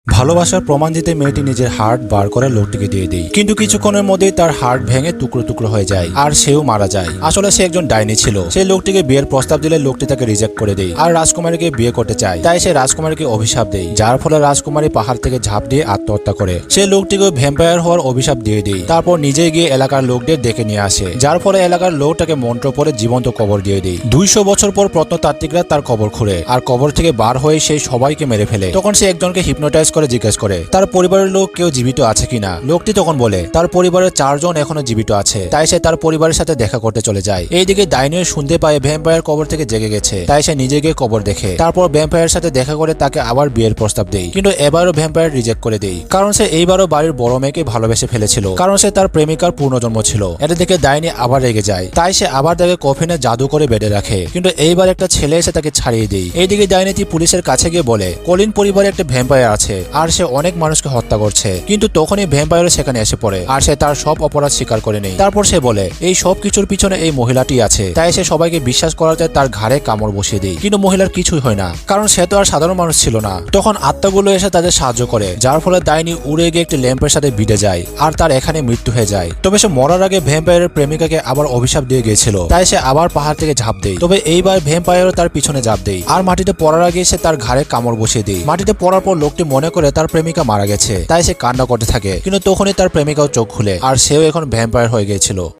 ভালোবাসার প্রমাণ দিতে মেয়েটি নিজের হার্ট বার করে লোকটিকে দিয়ে দেয়, কিন্তু কিছুক্ষণের মধ্যেই তার হার্ট ভেঙে টুকরো টুকরো হয়ে যায় আর সেও মারা যায়। আসলে সে একজন ডাইনি ছিল। সেই লোকটিকে বিয়ের প্রস্তাব দিলে লোকটি তাকে রিজেক্ট করে দেয় আর রাজকুমারীকে বিয়ে করতে চায়। তাই সে রাজকুমারীকে অভিশাপ দেয়, যার ফলে রাজকুমারী পাহাড় থেকে ঝাঁপ দিয়ে আত্মহত্যা করে। সে লোকটিকে ভ্যাম্পায়ার হওয়ার অভিশাপ দিয়ে দেয়, তারপর নিজে গিয়ে এলাকার লোকদের ডেকে নিয়ে আসে, যার ফলে এলাকার লোক তাকে মন্ত্র পরে জীবন্ত কবর দিয়ে দেয়। 200 বছর পর প্রত্নতাত্ত্বিকরা তার কবর খুঁড়ে আর কবর থেকে বার হয়ে সেই সবাইকে মেরে ফেলে। তখন সে একজনকে হিপনোটাইজ করে জিজ্ঞেস করে তার পরিবারের লোক কেউ জীবিত আছে কিনা। লোকটি তখন বলে তার পরিবারের 4 জন এখনো জীবিত আছে। তাই সে তার পরিবারের সাথে দেখা করতে চলে যায়। এইদিকে ডাইনিও শুনতে পায় ভ্যাম্পায়ার কবর থেকে জেগে গেছে। তাই সে নিজে গিয়ে কবর দেখে, তারপর ভ্যাম্পায়ারের সাথে দেখা করে তাকে আবার বিয়ের প্রস্তাব দেয়, কিন্তু এবারও ভ্যাম্পায়ার রিজেক্ট করে দেয়, কারণ সে এইবারও বাড়ির বড় মেয়েকে ভালোবেসে ফেলেছিল, কারণ সে তার প্রেমিকার পূর্ণজন্ম ছিল। এটা দেখে ডাইনি আবার রেগে যায়। তাই সে আবার তাকে কফিনে জাদু করে বেঁধে রাখে, কিন্তু এইবার একটা ছেলে এসে তাকে ছাড়িয়ে দেয়। এইদিকে ডাইনিটি পুলিশের কাছে গিয়ে বলে কলিন পরিবারে একটা ভ্যাম্পায়ার আছে আর সে অনেক মানুষকে হত্যা করছে। কিন্তু তখনই ভ্যাম্পায়ারও সেখানে এসে পড়ে আর সে তার সব অপরাধ স্বীকার করে নেয়। তারপর সে বলে এই সব কিছুর পিছনে এই মহিলাটি আছে। তাই সে সবাইকে বিশ্বাস করাতে তার ঘাড়ে কামড় বসিয়ে দেয়, কিন্তু মহিলার কিছুই হয় না, কারণ সে তো আর সাধারণ মানুষ ছিল না। তখন আত্মাগুলো এসে তাদের সাহায্য করে, যার ফলে ডাইনি উড়ে গিয়ে একটি ল্যাম্পের সাথে ভিড়ে যায় আর তার এখানে মৃত্যু হয়ে যায়। তবে সে মরার আগে ভ্যাম্পায়ারের প্রেমিকাকে আবার অভিশাপ দিয়ে গিয়েছিল। তাই সে আবার পাহাড় থেকে ঝাঁপ দেয়। তবে এইবার ভ্যাম্পায়ারও তার পিছনে ঝাঁপ দেয় আর মাটিতে পড়ার আগে সে তার ঘাড়ে কামড় বসিয়ে দেয়। মাটিতে পড়ার পর লোকটি মনে করে তার প্রেমিকা মারা গেছে। তাই সে কান্না করতে থাকে, কিন্তু তখনই তার প্রেমিকাও চোখ খুলে আর সেও এখন ভ্যাম্পায়ার হয়ে গিয়েছিল।